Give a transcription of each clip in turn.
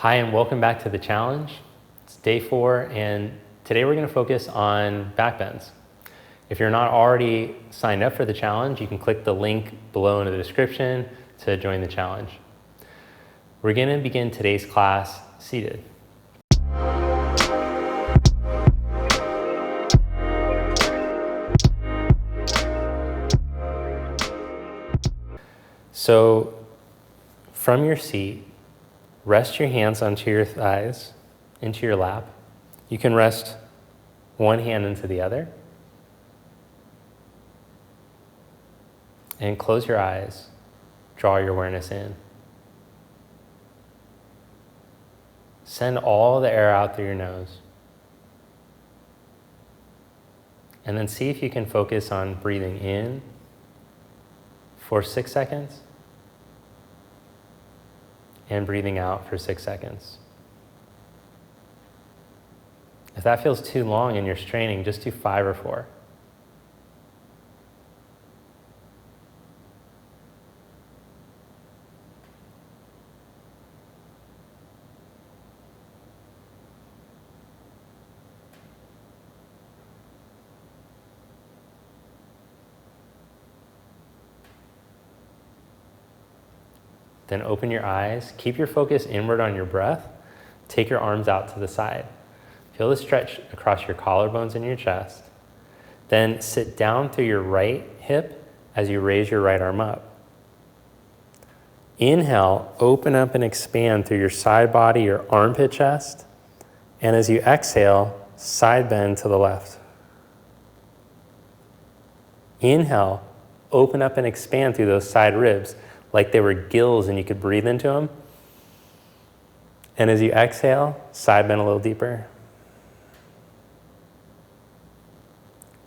Hi, and welcome back to the challenge. It's day 4, and today we're going to focus on back bends. If you're not already signed up for the challenge, you can click the link below in the description to join the challenge. We're going to begin today's class seated. So, from your seat, rest your hands onto your thighs, into your lap. You can rest one hand into the other. And close your eyes. Draw your awareness in. Send all the air out through your nose. And then see if you can focus on breathing in for 6 seconds and breathing out for 6 seconds. If that feels too long and you're straining, just do 5 or 4. Then open your eyes, keep your focus inward on your breath, take your arms out to the side. Feel the stretch across your collarbones and your chest. Then sit down through your right hip as you raise your right arm up. Inhale, open up and expand through your side body, your armpit chest. And as you exhale, side bend to the left. Inhale, open up and expand through those side ribs like they were gills and you could breathe into them. And as you exhale, side bend a little deeper.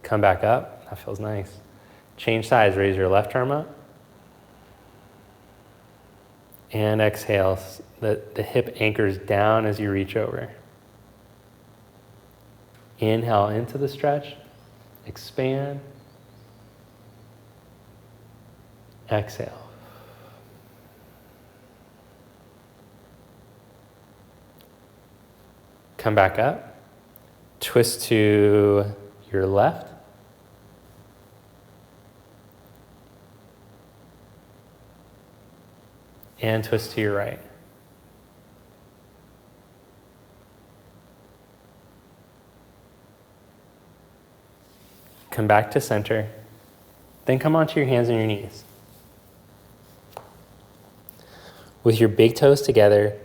Come back up. That feels nice. Change sides. Raise your left arm up. And exhale. The hip anchors down as you reach over. Inhale into the stretch. Expand. Exhale. Come back up. Twist to your left. And twist to your right. Come back to center. Then come onto your hands and your knees. With your big toes together,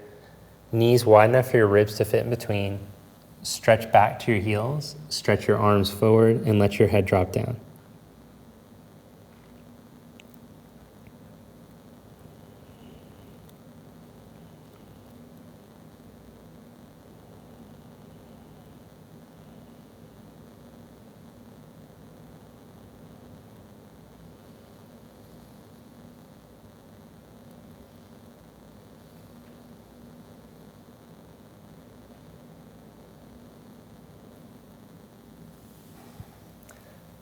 knees wide enough for your ribs to fit in between, stretch back to your heels, stretch your arms forward, and let your head drop down.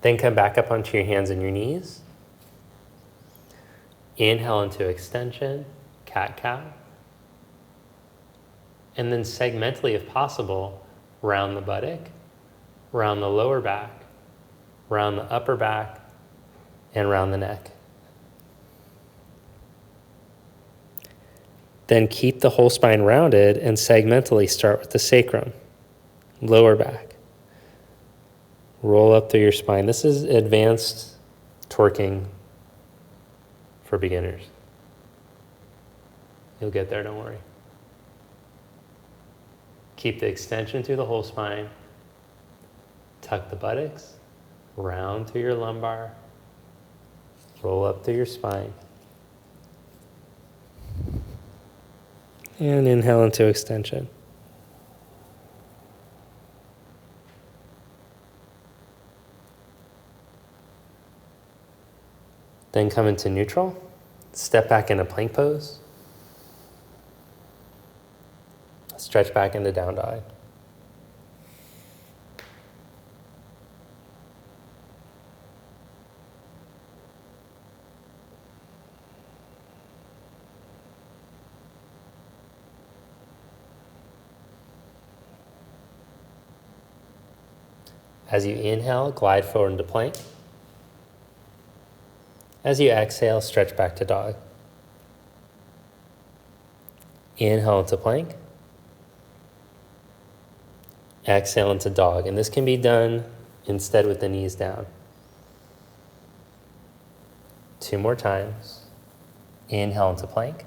Then come back up onto your hands and your knees. Inhale into extension, cat-cow. And then segmentally, if possible, round the buttock, round the lower back, round the upper back, and round the neck. Then keep the whole spine rounded and segmentally start with the sacrum, lower back. Roll up through your spine. This is advanced twerking for beginners. You'll get there, don't worry. Keep the extension through the whole spine. Tuck the buttocks, round through your lumbar, roll up through your spine. And inhale into extension. Then come into neutral. Step back into plank pose. Stretch back into down dog. As you inhale, glide forward into plank. As you exhale, stretch back to dog. Inhale into plank. Exhale into dog. And this can be done instead with the knees down. 2 more times. Inhale into plank.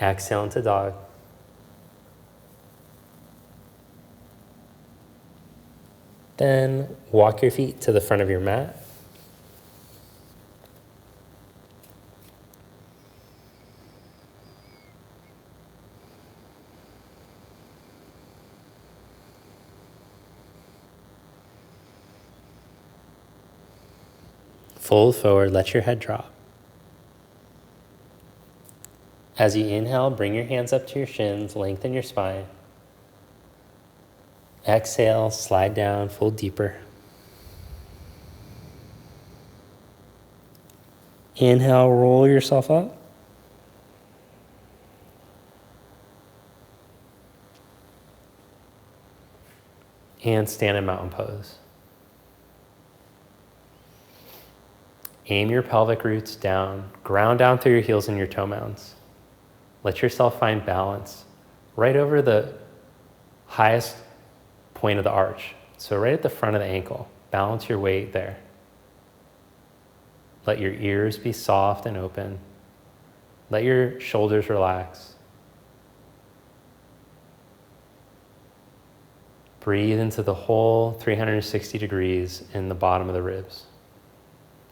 Exhale into dog. Then walk your feet to the front of your mat. Fold forward, let your head drop. As you inhale, bring your hands up to your shins, lengthen your spine. Exhale, slide down, fold deeper. Inhale, roll yourself up. And stand in mountain pose. Aim your pelvic roots down, ground down through your heels and your toe mounds. Let yourself find balance right over the highest point of the arch. So right at the front of the ankle, balance your weight there. Let your ears be soft and open. Let your shoulders relax. Breathe into the whole 360 degrees in the bottom of the ribs.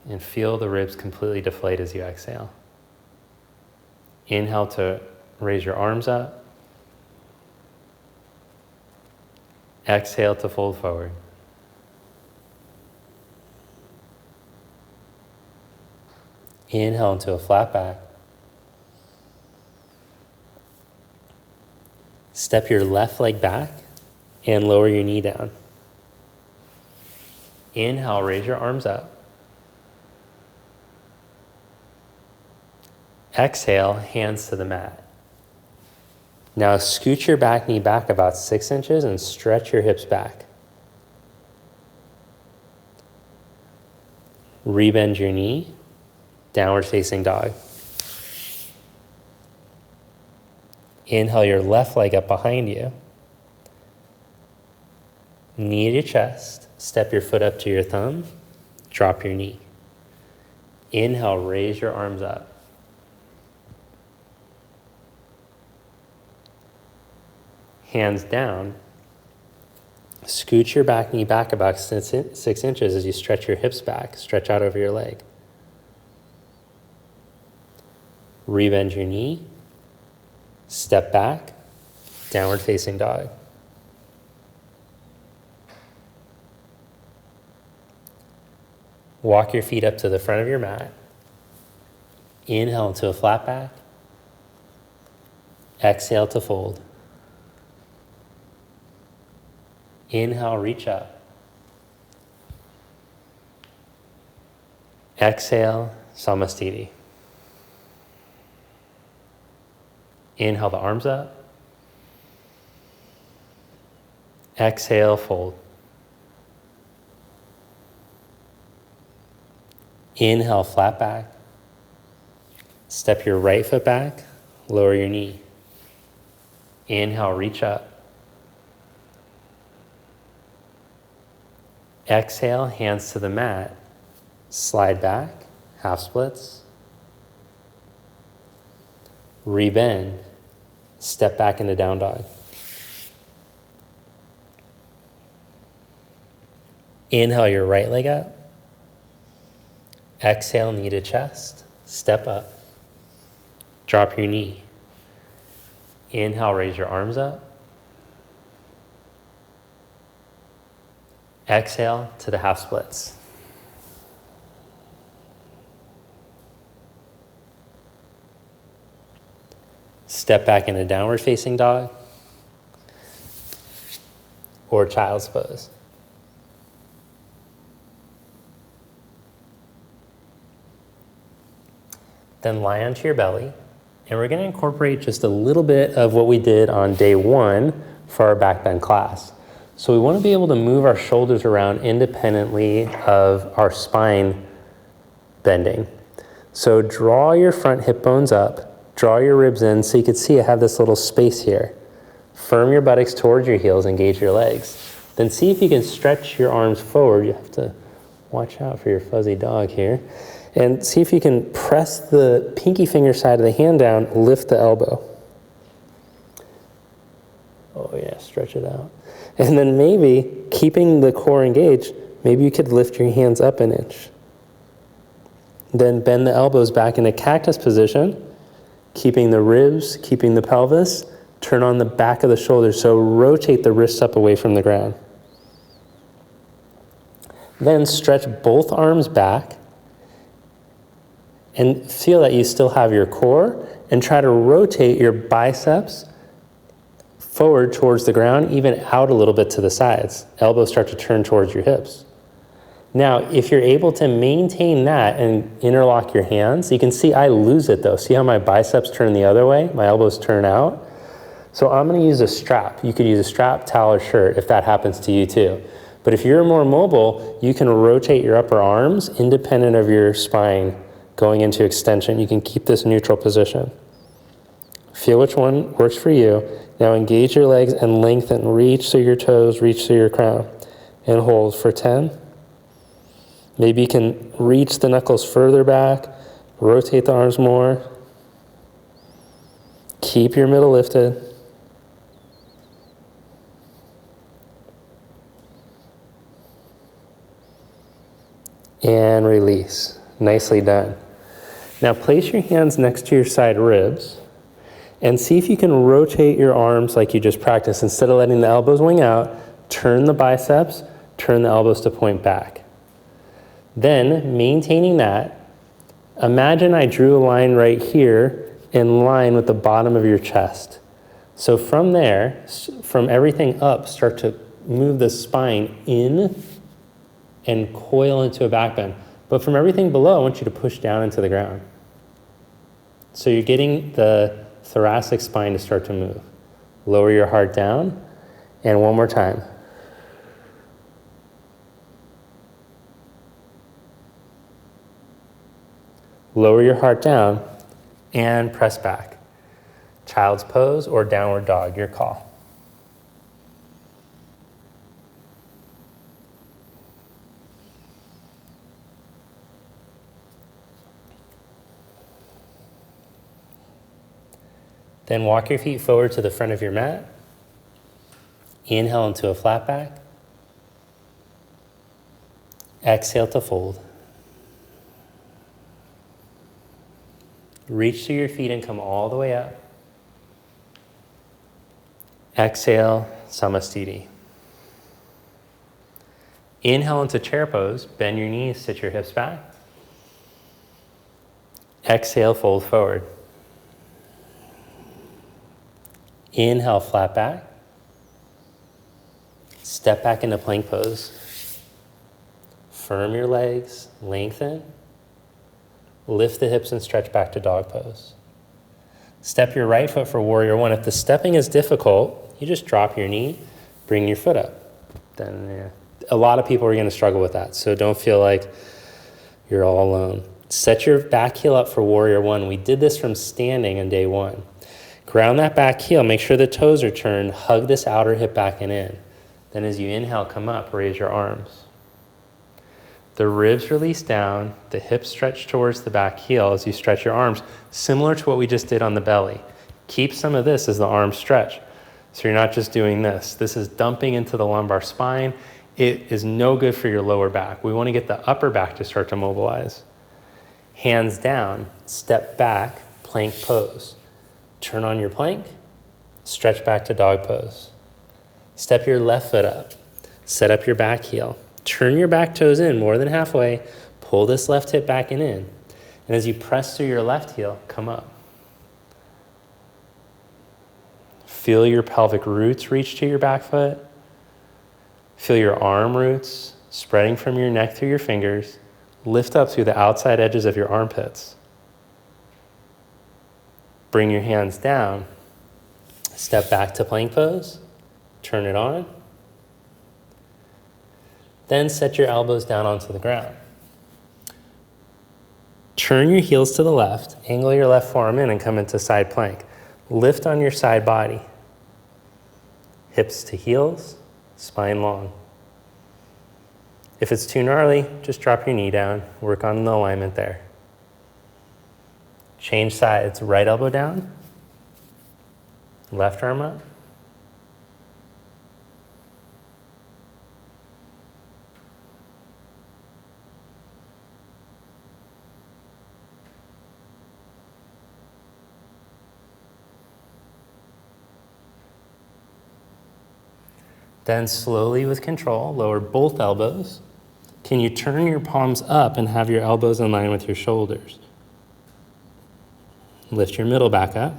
And feel the ribs completely deflate as you exhale. Inhale to raise your arms up. Exhale to fold forward. Inhale into a flat back. Step your left leg back and lower your knee down. Inhale, raise your arms up. Exhale, hands to the mat. Now scoot your back knee back about 6 inches and stretch your hips back. Rebend your knee, downward facing dog. Inhale your left leg up behind you. Knee to your chest, step your foot up to your thumb, drop your knee. Inhale, raise your arms up. Hands down. Scoot your back knee back about 6 inches as you stretch your hips back. Stretch out over your leg. Rebend your knee. Step back. Downward facing dog. Walk your feet up to the front of your mat. Inhale into a flat back. Exhale to fold. Inhale, reach up. Exhale, Samastiti. Inhale the arms up. Exhale, fold. Inhale, flat back. Step your right foot back, lower your knee. Inhale, reach up. Exhale, hands to the mat. Slide back, half splits. Rebend. Step back into down dog. Inhale your right leg up. Exhale, knee to chest. Step up. Drop your knee. Inhale, raise your arms up. Exhale to the half splits. Step back into downward facing dog or child's pose. Then lie onto your belly, and we're going to incorporate just a little bit of what we did on day 1 for our back bend class. So we want to be able to move our shoulders around independently of our spine bending. So draw your front hip bones up, draw your ribs in so you can see I have this little space here. Firm your buttocks towards your heels, engage your legs. Then see if you can stretch your arms forward. You have to watch out for your fuzzy dog here. And see if you can press the pinky finger side of the hand down, lift the elbow. Oh yeah, stretch it out. And then maybe, keeping the core engaged, maybe you could lift your hands up an inch. Then bend the elbows back in a cactus position, keeping the ribs, keeping the pelvis. Turn on the back of the shoulders, so rotate the wrists up away from the ground. Then stretch both arms back and feel that you still have your core, and try to rotate your biceps forward towards the ground, even out a little bit to the sides. Elbows start to turn towards your hips. Now, if you're able to maintain that and interlock your hands, you can see I lose it though. See how my biceps turn the other way? My elbows turn out. So I'm going to use a strap. You could use a strap, towel, or shirt if that happens to you too. But if you're more mobile, you can rotate your upper arms independent of your spine going into extension. You can keep this neutral position. Feel which one works for you. Now engage your legs and lengthen. Reach through your toes, reach through your crown. And hold for 10. Maybe you can reach the knuckles further back, rotate the arms more. Keep your middle lifted. And release. Nicely done. Now place your hands next to your side ribs and see if you can rotate your arms like you just practiced. Instead of letting the elbows wing out, turn the biceps, turn the elbows to point back. Then, maintaining that, imagine I drew a line right here in line with the bottom of your chest. So from there, from everything up, start to move the spine in and coil into a back bend. But from everything below, I want you to push down into the ground. So you're getting the thoracic spine to start to move. Lower your heart down, and one more time. Lower your heart down, and press back. Child's pose or downward dog, your call. Then walk your feet forward to the front of your mat. Inhale into a flat back. Exhale to fold. Reach through your feet and come all the way up. Exhale, Samastiti. Inhale into chair pose. Bend your knees, sit your hips back. Exhale, fold forward. Inhale, flat back. Step back into plank pose. Firm your legs, lengthen. Lift the hips and stretch back to dog pose. Step your right foot for warrior one. If the stepping is difficult, you just drop your knee, bring your foot up. Then a lot of people are going to struggle with that, so don't feel like you're all alone. Set your back heel up for warrior one. We did this from standing on day one. Ground that back heel, make sure the toes are turned, hug this outer hip back and in. Then as you inhale, come up, raise your arms. The ribs release down, the hips stretch towards the back heel as you stretch your arms, similar to what we just did on the belly. Keep some of this as the arms stretch. So you're not just doing this. This is dumping into the lumbar spine. It is no good for your lower back. We want to get the upper back to start to mobilize. Hands down, step back, plank pose. Turn on your plank, stretch back to dog pose. Step your left foot up, set up your back heel. Turn your back toes in more than halfway, pull this left hip back and in. And as you press through your left heel, come up. Feel your pelvic roots reach to your back foot. Feel your arm roots spreading from your neck through your fingers. Lift up through the outside edges of your armpits. Bring your hands down. Step back to plank pose. turn it on. Then set your elbows down onto the ground. Turn your heels to the left, angle your left forearm in and come into side plank. Lift on your side body. Hips to heels, spine long. If it's too gnarly, just drop your knee down, work on the alignment there. Change sides, right elbow down, left arm up. Then slowly with control, lower both elbows. Can you turn your palms up and have your elbows in line with your shoulders? Lift your middle back up.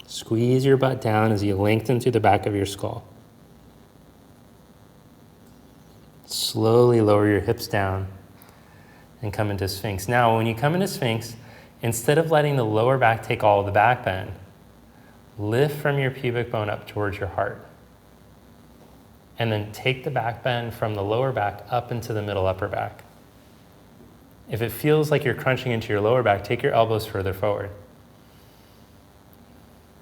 Squeeze your butt down as you lengthen through the back of your skull. Slowly lower your hips down and come into Sphinx. Now, when you come into Sphinx, instead of letting the lower back take all of the back bend, lift from your pubic bone up towards your heart. And then take the back bend from the lower back up into the middle upper back. If it feels like you're crunching into your lower back, take your elbows further forward.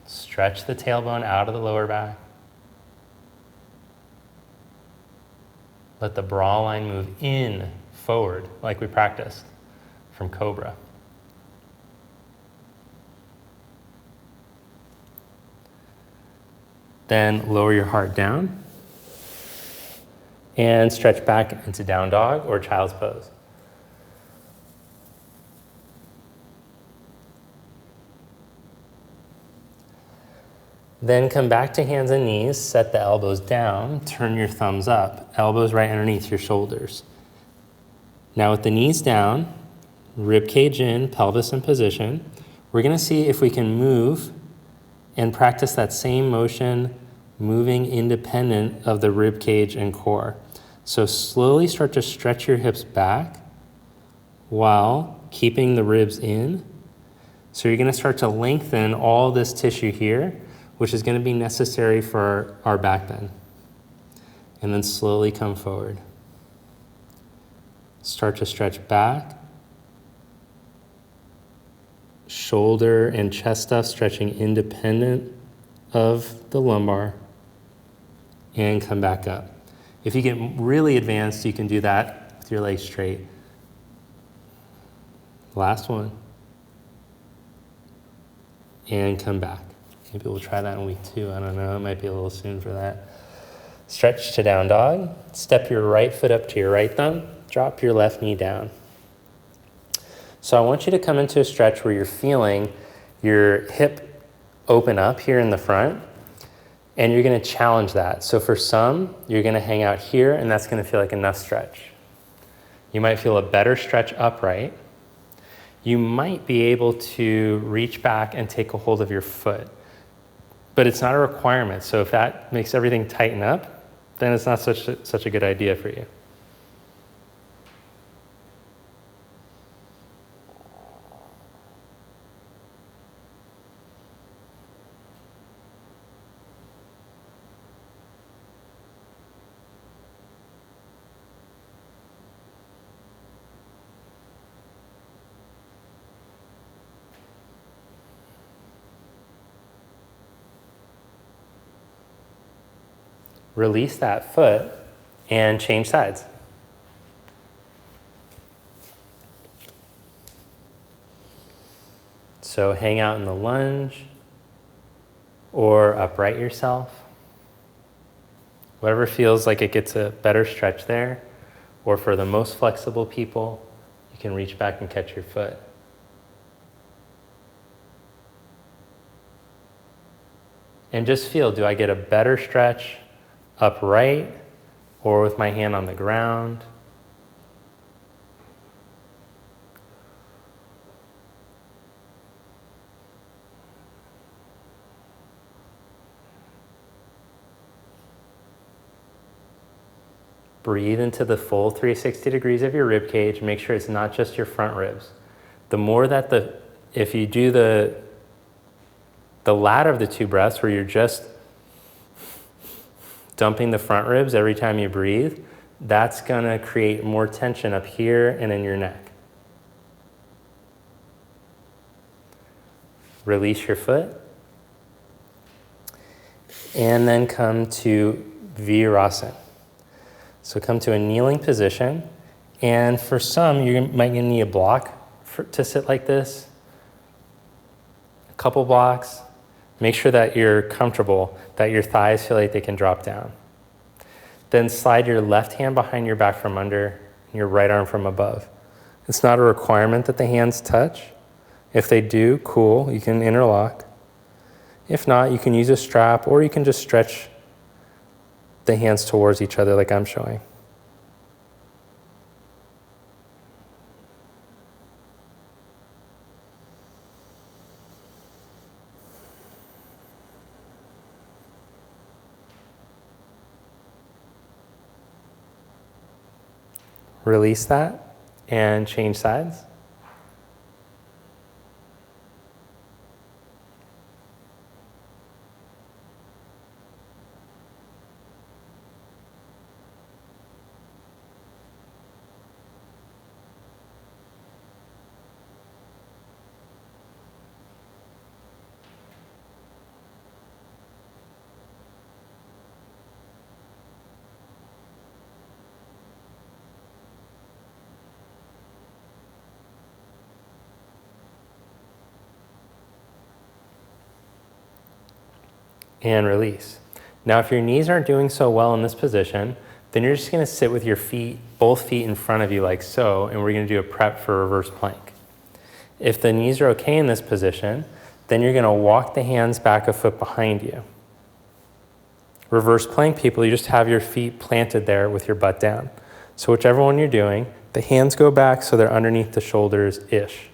Stretch the tailbone out of the lower back. Let the bra line move in forward like we practiced from Cobra. Then lower your heart down and stretch back into down dog or child's pose. Then come back to hands and knees, set the elbows down, turn your thumbs up, elbows right underneath your shoulders. Now with the knees down, rib cage in, pelvis in position, we're gonna see if we can move and practice that same motion, moving independent of the rib cage and core. So slowly start to stretch your hips back while keeping the ribs in. So you're gonna start to lengthen all this tissue here, which is gonna be necessary for our back bend. And then slowly come forward. Start to stretch back. Shoulder and chest stuff stretching independent of the lumbar. And come back up. If you get really advanced, you can do that with your legs straight. Last one. And come back. Maybe we'll try that in week 2. I don't know, it might be a little soon for that. Stretch to down dog. Step your right foot up to your right thumb. Drop your left knee down. So I want you to come into a stretch where you're feeling your hip open up here in the front, and you're gonna challenge that. So for some, you're gonna hang out here, and that's gonna feel like enough stretch. You might feel a better stretch upright. You might be able to reach back and take a hold of your foot, but it's not a requirement. So if that makes everything tighten up, then it's not such a good idea for you. Release that foot and change sides. So hang out in the lunge or upright yourself. Whatever feels like it gets a better stretch there. Or for the most flexible people, you can reach back and catch your foot. And just feel, do I get a better stretch upright or with my hand on the ground? Breathe into the full 360 degrees of your rib cage. Make sure it's not just your front ribs. The more that the if you do the latter of the two breaths, where you're just dumping the front ribs every time you breathe, that's gonna create more tension up here and in your neck. Release your foot. And then come to Vinyasa. So come to a kneeling position. And for some, you might need a block to sit like this. A couple blocks. Make sure that you're comfortable, that your thighs feel like they can drop down. Then slide your left hand behind your back from under, and your right arm from above. It's not a requirement that the hands touch. If they do, cool, you can interlock. If not, you can use a strap, or you can just stretch the hands towards each other like I'm showing. Release that and change sides. And release. Now, if your knees aren't doing so well in this position, then you're just gonna sit with your feet, both feet in front of you like so, and we're gonna do a prep for reverse plank. If the knees are okay in this position, then you're gonna walk the hands back a foot behind you. Reverse plank people, you just have your feet planted there with your butt down. So whichever one you're doing, the hands go back so they're underneath the shoulders-ish.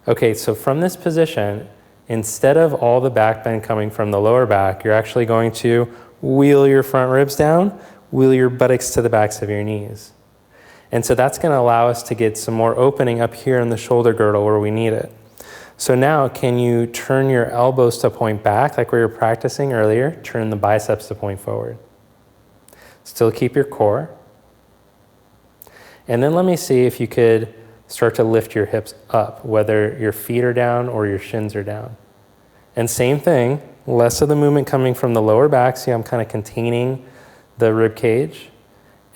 Okay, so from this position, instead of all the back bend coming from the lower back, you're actually going to wheel your front ribs down, wheel your buttocks to the backs of your knees. And so that's going to allow us to get some more opening up here in the shoulder girdle where we need it. So now, can you turn your elbows to point back like we were practicing earlier? Turn the biceps to point forward. Still keep your core. And then let me see if you could start to lift your hips up, whether your feet are down or your shins are down. And same thing, less of the movement coming from the lower back. See, I'm kind of containing the rib cage.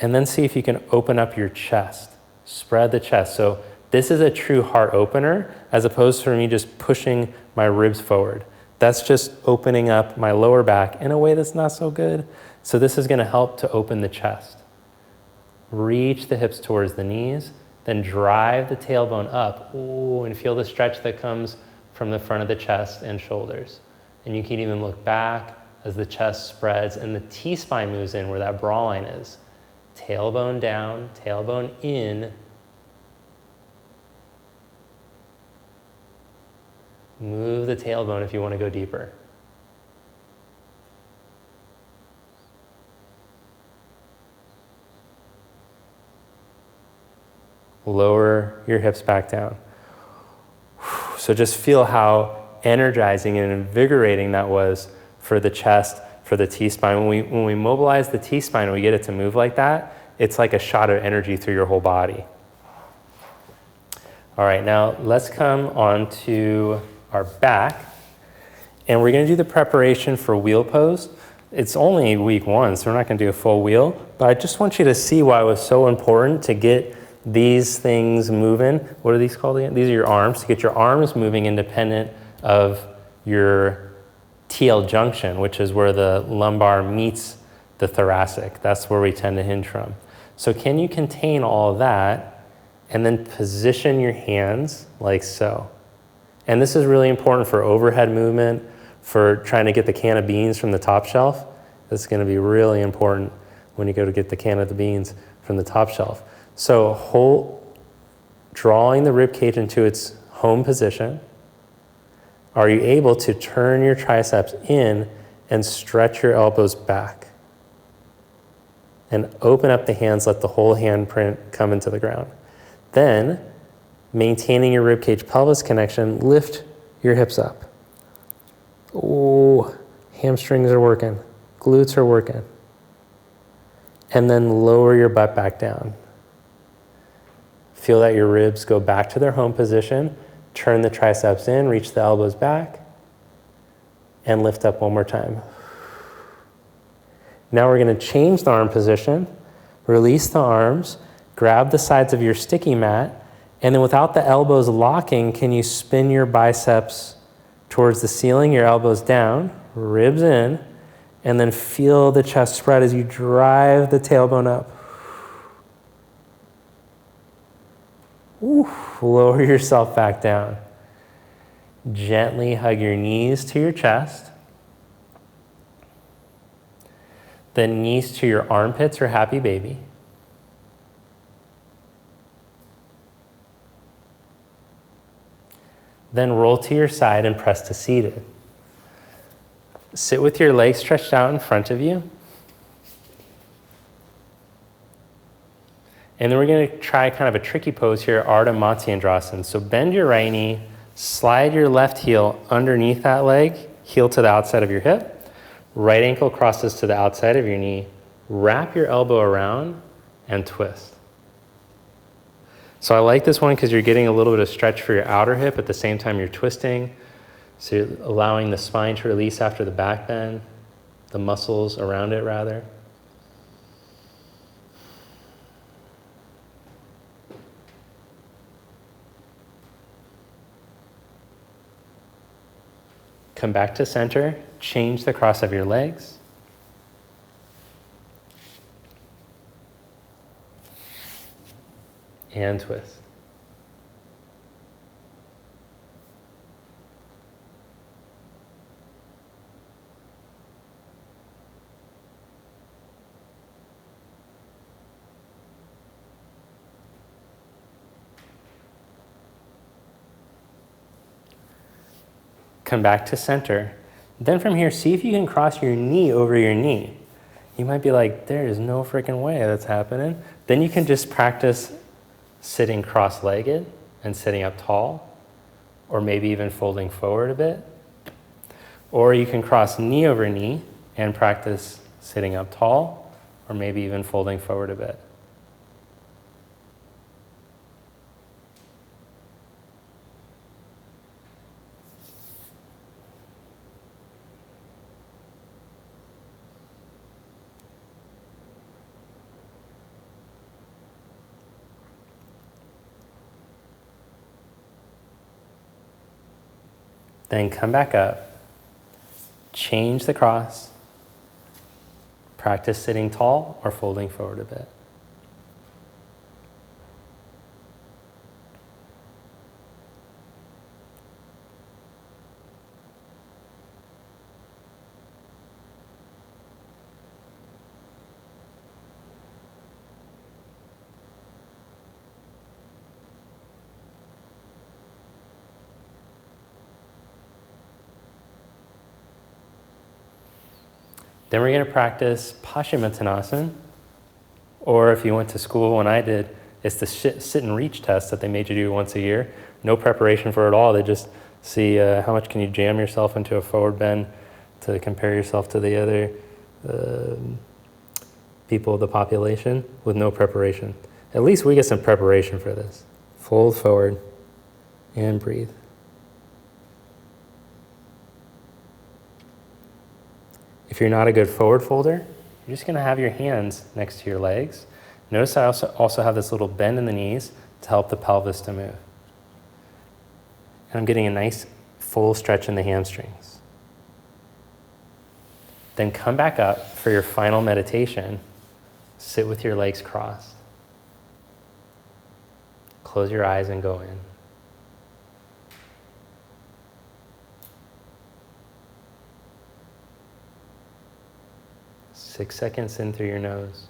And then see if you can open up your chest, spread the chest. So this is a true heart opener, as opposed to me just pushing my ribs forward. That's just opening up my lower back in a way that's not so good. So this is gonna help to open the chest. Reach the hips towards the knees, then drive the tailbone up. Ooh, and feel the stretch that comes from the front of the chest and shoulders. And you can even look back as the chest spreads and the T-spine moves in where that bra line is. Tailbone down, tailbone in. Move the tailbone if you want to go deeper. Lower your hips back down. So just feel how energizing and invigorating that was for the chest, for the T-spine. When we mobilize the T-spine and we get it to move like that, it's like a shot of energy through your whole body. All right, now let's come on to our back. And we're gonna do the preparation for wheel pose. It's only week 1, so we're not gonna do a full wheel, but I just want you to see why it was so important to get these things moving. What are these called again? These are your arms. To get your arms moving independent of your TL junction, which is where the lumbar meets the thoracic. That's where we tend to hinge from. So can you contain all of that and then position your hands like so? And this is really important for overhead movement, for trying to get the can of beans from the top shelf. This is gonna be really important when you go to get the can of the beans from the top shelf. So drawing the rib cage into its home position. Are you able to turn your triceps in and stretch your elbows back? And open up the hands, let the whole handprint come into the ground. Then Maintaining your ribcage pelvis connection, lift your hips up. Oh, hamstrings are working, glutes are working. And then lower your butt back down. Feel that your ribs go back to their home position. Turn the triceps in, reach the elbows back, and lift up one more time. Now we're going to change the arm position, release the arms, grab the sides of your sticky mat, and then without the elbows locking, can you spin your biceps towards the ceiling, your elbows down, ribs in, and then feel the chest spread as you drive the tailbone up. Ooh, lower yourself back down. Gently hug your knees to your chest. Then knees to your armpits or happy baby. Then roll to your side and press to seated. Sit with your legs stretched out in front of you. And then we're going to try kind of a tricky pose here, Ardha Matsyendrasana. So bend your right knee, slide your left heel underneath that leg, heel to the outside of your hip. Right ankle crosses to the outside of your knee. Wrap your elbow around and twist. So I like this one because you're getting a little bit of stretch for your outer hip at the same time you're twisting. So you're allowing the spine to release after the back bend, the muscles around it rather. Come back to center, change the cross of your legs. And twist. Come back to center. Then from here, see if you can cross your knee over your knee. You might be like, there is no freaking way that's happening. Then you can just practice sitting cross-legged and sitting up tall, or maybe even folding forward a bit. Or you can cross knee over knee and practice sitting up tall, or maybe even folding forward a bit. Then come back up, change the cross, practice sitting tall or folding forward a bit. Then we're going to practice Paschimottanasana, or if you went to school when I did, it's the sit and reach test that they made you do once a year. No preparation for it at all. They just see how much can you jam yourself into a forward bend to compare yourself to the other people of the population with no preparation. At least we get some preparation for this. Fold forward and breathe. If you're not a good forward folder, you're just going to have your hands next to your legs. Notice I also have this little bend in the knees to help the pelvis to move. And I'm getting a nice full stretch in the hamstrings. Then come back up for your final meditation. Sit with your legs crossed. Close your eyes and go in. Six seconds in through your nose.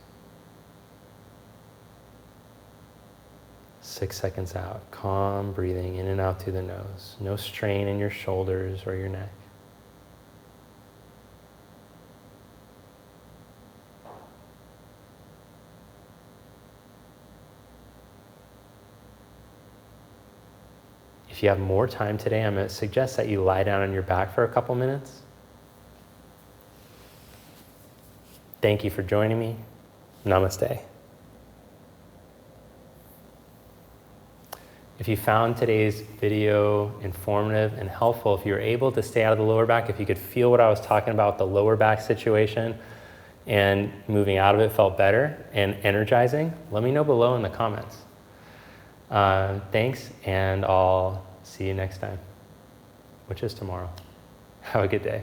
6 seconds out. Calm breathing in and out through the nose. No strain in your shoulders or your neck. If you have more time today, I'm going to suggest that you lie down on your back for a couple minutes. Thank you for joining me. Namaste. If you found today's video informative and helpful, if you were able to stay out of the lower back, if you could feel what I was talking about, the lower back situation, and moving out of it felt better and energizing, let me know below in the comments. Thanks, and I'll see you next time, which is tomorrow. Have a good day.